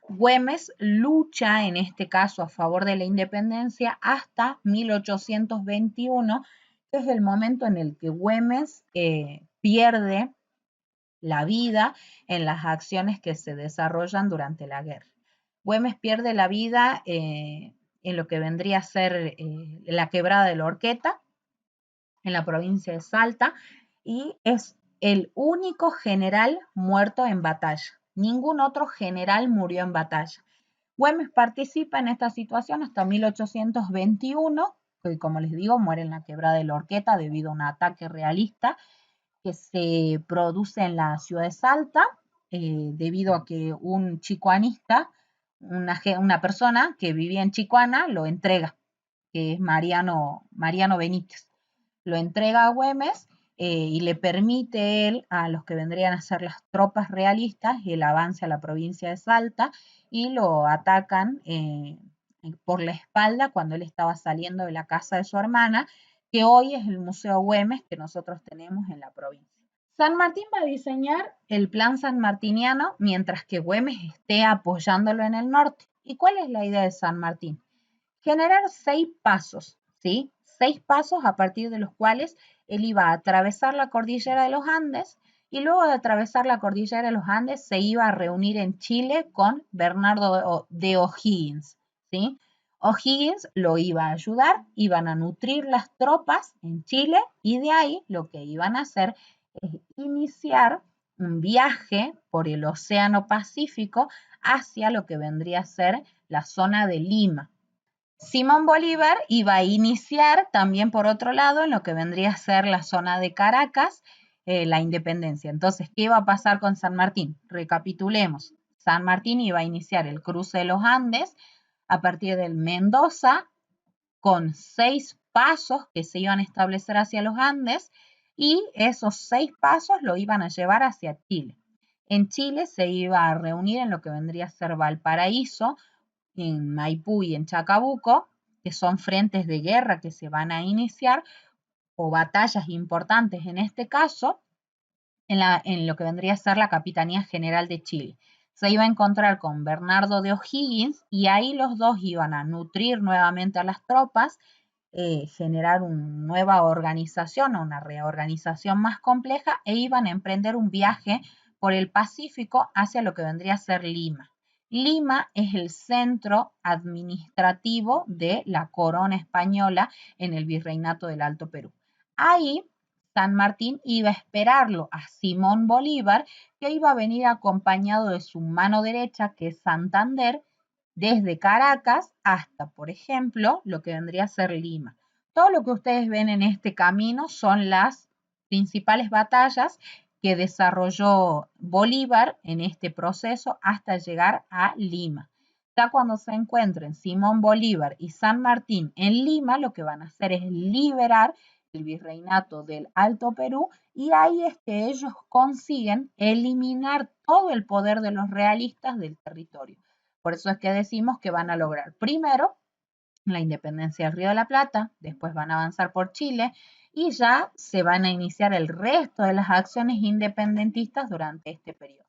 Güemes lucha en este caso a favor de la independencia hasta 1821, que es el momento en el que Güemes pierde la vida en las acciones que se desarrollan durante la guerra. Güemes pierde la vida en lo que vendría a ser la quebrada de la Horqueta, en la provincia de Salta, y es el único general muerto en batalla. Ningún otro general murió en batalla. Güemes participa en esta situación hasta 1821, que como les digo, muere en la quebrada de la Horqueta debido a un ataque realista que se produce en la ciudad de Salta, debido a que un chicuanista, una persona que vivía en Chicuana, lo entrega, que es Mariano Benítez. Lo entrega a Güemes y le permite él a los que vendrían a ser las tropas realistas el avance a la provincia de Salta y lo atacan por la espalda cuando él estaba saliendo de la casa de su hermana, que hoy es el Museo Güemes que nosotros tenemos en la provincia. San Martín va a diseñar el plan sanmartiniano mientras que Güemes esté apoyándolo en el norte. ¿Y cuál es la idea de San Martín? Generar 6 pasos, ¿sí? 6 pasos a partir de los cuales él iba a atravesar la cordillera de los Andes y luego de atravesar la cordillera de los Andes se iba a reunir en Chile con Bernardo de O'Higgins, ¿sí? O'Higgins lo iba a ayudar, iban a nutrir las tropas en Chile y de ahí lo que iban a hacer es iniciar un viaje por el Océano Pacífico hacia lo que vendría a ser la zona de Lima. Simón Bolívar iba a iniciar también por otro lado en lo que vendría a ser la zona de Caracas, la independencia. Entonces, ¿qué iba a pasar con San Martín? Recapitulemos. San Martín iba a iniciar el cruce de los Andes a partir del Mendoza con 6 pasos que se iban a establecer hacia los Andes y esos 6 pasos lo iban a llevar hacia Chile. En Chile se iba a reunir en lo que vendría a ser Valparaíso, en Maipú y en Chacabuco, que son frentes de guerra que se van a iniciar, o batallas importantes en este caso, en lo que vendría a ser la Capitanía General de Chile. Se iba a encontrar con Bernardo de O'Higgins y ahí los dos iban a nutrir nuevamente a las tropas, generar una nueva organización o una reorganización más compleja e iban a emprender un viaje por el Pacífico hacia lo que vendría a ser Lima. Lima es el centro administrativo de la corona española en el virreinato del Alto Perú. Ahí San Martín iba a esperarlo a Simón Bolívar, que iba a venir acompañado de su mano derecha, que es Santander, desde Caracas hasta, por ejemplo, lo que vendría a ser Lima. Todo lo que ustedes ven en este camino son las principales batallas que desarrolló Bolívar en este proceso hasta llegar a Lima. Ya cuando se encuentren Simón Bolívar y San Martín en Lima, lo que van a hacer es liberar el virreinato del Alto Perú y ahí es que ellos consiguen eliminar todo el poder de los realistas del territorio. Por eso es que decimos que van a lograr primero la independencia del Río de la Plata, después van a avanzar por Chile y ya se van a iniciar el resto de las acciones independentistas durante este periodo.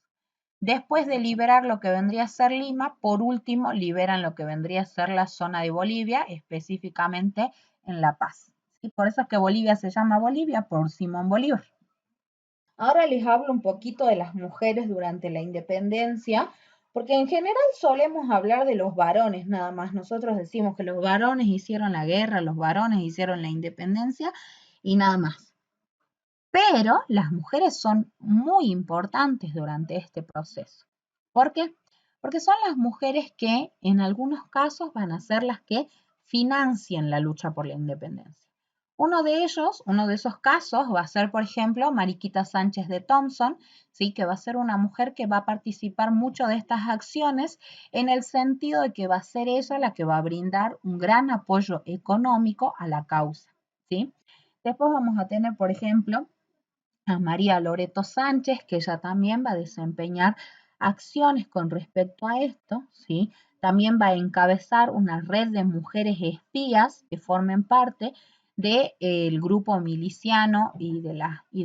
Después de liberar lo que vendría a ser Lima, por último liberan lo que vendría a ser la zona de Bolivia, específicamente en La Paz. ¿Sí? Por eso es que Bolivia se llama Bolivia, por Simón Bolívar. Ahora les hablo un poquito de las mujeres durante la independencia, porque en general solemos hablar de los varones nada más. Nosotros decimos que los varones hicieron la guerra, los varones hicieron la independencia y nada más. Pero las mujeres son muy importantes durante este proceso. ¿Por qué? Porque son las mujeres que en algunos casos van a ser las que financian la lucha por la independencia. Uno de ellos, uno de esos casos va a ser, por ejemplo, Mariquita Sánchez de Thompson, ¿sí? Que va a ser una mujer que va a participar mucho de estas acciones en el sentido de que va a ser ella la que va a brindar un gran apoyo económico a la causa, ¿sí? Después vamos a tener, por ejemplo, a María Loreto Sánchez, que ella también va a desempeñar acciones con respecto a esto, ¿sí? También va a encabezar una red de mujeres espías que formen parte del grupo miliciano y de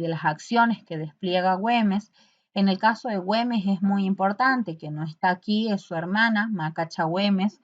las acciones que despliega Güemes. En el caso de Güemes es muy importante, que no está aquí, es su hermana, Macacha Güemes,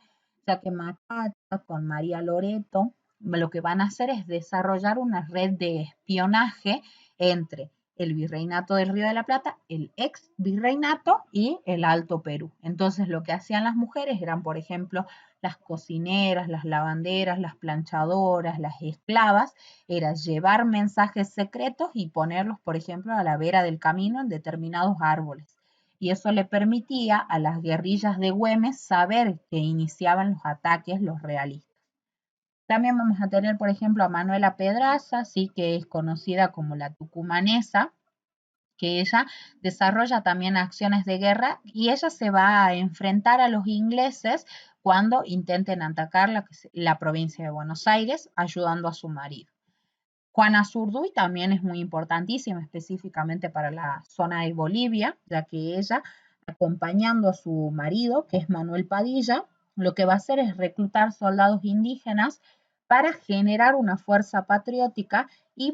ya que Macacha con María Loreto lo que van a hacer es desarrollar una red de espionaje entre el virreinato del Río de la Plata, el ex virreinato y el Alto Perú. Entonces lo que hacían las mujeres eran, por ejemplo, las cocineras, las lavanderas, las planchadoras, las esclavas, era llevar mensajes secretos y ponerlos, por ejemplo, a la vera del camino en determinados árboles. Y eso le permitía a las guerrillas de Güemes saber que iniciaban los ataques los realistas. También vamos a tener, por ejemplo, a Manuela Pedraza, ¿sí? Que es conocida como la tucumanesa, que ella desarrolla también acciones de guerra y ella se va a enfrentar a los ingleses cuando intenten atacar la provincia de Buenos Aires, ayudando a su marido. Juana Zurduy también es muy importantísima, específicamente para la zona de Bolivia, ya que ella, acompañando a su marido, que es Manuel Padilla, lo que va a hacer es reclutar soldados indígenas para generar una fuerza patriótica y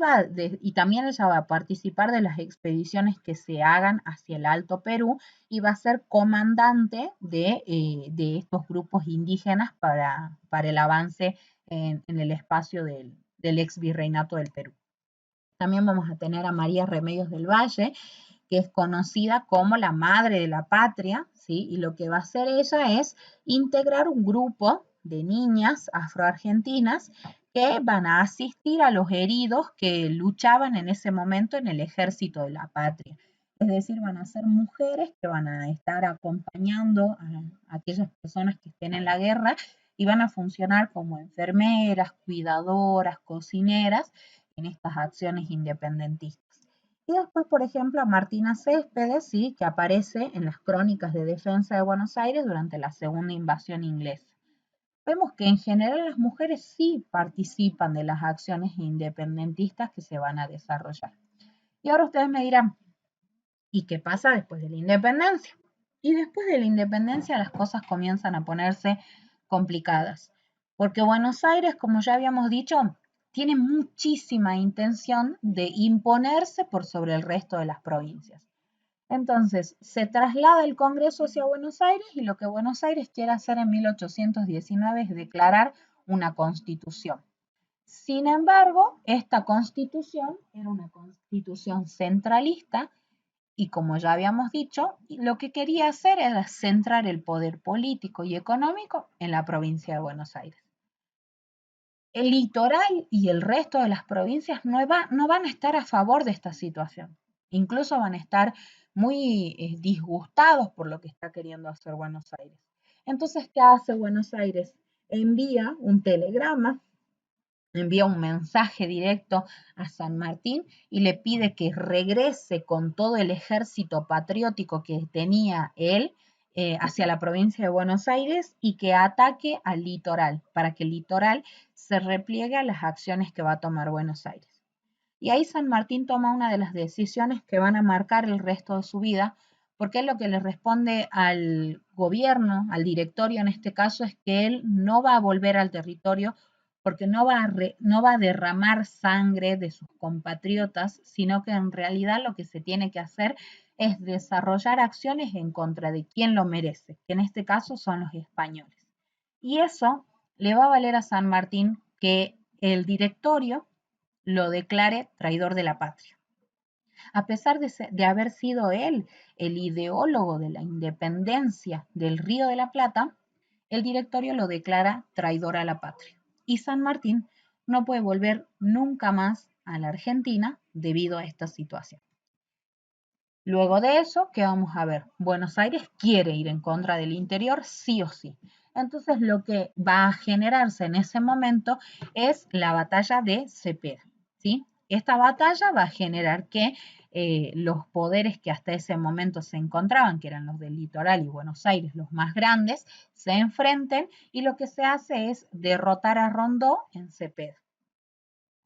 también ella va a participar de las expediciones que se hagan hacia el Alto Perú y va a ser comandante de estos grupos indígenas para el avance en el espacio del ex virreinato del Perú. También vamos a tener a María Remedios del Valle, que es conocida como la madre de la patria, ¿sí? Y lo que va a hacer ella es integrar un grupo de niñas afroargentinas que van a asistir a los heridos que luchaban en ese momento en el ejército de la patria. Es decir, van a ser mujeres que van a estar acompañando a aquellas personas que estén en la guerra y van a funcionar como enfermeras, cuidadoras, cocineras en estas acciones independentistas. Y después, por ejemplo, a Martina Céspedes, ¿sí? Que aparece en las crónicas de defensa de Buenos Aires durante la segunda invasión inglesa. Vemos que en general las mujeres sí participan de las acciones independentistas que se van a desarrollar. Y ahora ustedes me dirán, ¿y qué pasa después de la independencia? Y después de la independencia las cosas comienzan a ponerse complicadas, porque Buenos Aires, como ya habíamos dicho, tiene muchísima intención de imponerse por sobre el resto de las provincias. Entonces, se traslada el Congreso hacia Buenos Aires y lo que Buenos Aires quiere hacer en 1819 es declarar una constitución. Sin embargo, esta constitución era una constitución centralista y como ya habíamos dicho, lo que quería hacer era centrar el poder político y económico en la provincia de Buenos Aires. El litoral y el resto de las provincias no van a estar a favor de esta situación. Incluso van a estar muy disgustados por lo que está queriendo hacer Buenos Aires. Entonces, ¿qué hace Buenos Aires? Envía un telegrama, envía un mensaje directo a San Martín y le pide que regrese con todo el ejército patriótico que tenía él hacia la provincia de Buenos Aires y que ataque al litoral, para que el litoral se repliegue a las acciones que va a tomar Buenos Aires. Y ahí San Martín toma una de las decisiones que van a marcar el resto de su vida, porque él lo que le responde al gobierno, al directorio en este caso, es que él no va a volver al territorio porque no va a derramar sangre de sus compatriotas, sino que en realidad lo que se tiene que hacer es desarrollar acciones en contra de quien lo merece, que en este caso son los españoles. Y eso le va a valer a San Martín que el directorio lo declare traidor de la patria. A pesar de haber sido él el ideólogo de la independencia del Río de la Plata, el directorio lo declara traidor a la patria. Y San Martín no puede volver nunca más a la Argentina debido a esta situación. Luego de eso, ¿qué vamos a ver? Buenos Aires quiere ir en contra del interior sí o sí. Entonces lo que va a generarse en ese momento es la batalla de Cepeda, ¿sí? Esta batalla va a generar que los poderes que hasta ese momento se encontraban, que eran los del litoral y Buenos Aires, los más grandes, se enfrenten y lo que se hace es derrotar a Rondó en Cepeda.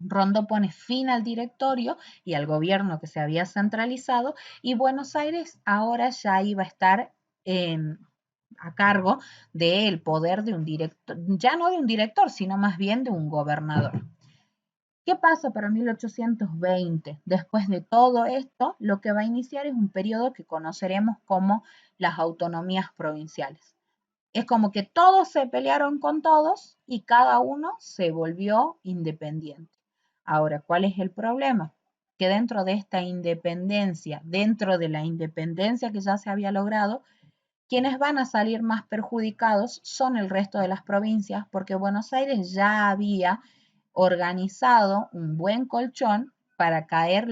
Rondó pone fin al directorio y al gobierno que se había centralizado y Buenos Aires ahora ya iba a estar a cargo del poder de un director, ya no de un director, sino más bien de un gobernador. ¿Qué pasa para 1820? Después de todo esto, lo que va a iniciar es un periodo que conoceremos como las autonomías provinciales. Es como que todos se pelearon con todos y cada uno se volvió independiente. Ahora, ¿cuál es el problema? Que dentro de esta independencia, dentro de la independencia que ya se había logrado, quienes van a salir más perjudicados son el resto de las provincias, porque Buenos Aires ya había organizado un buen colchón para caer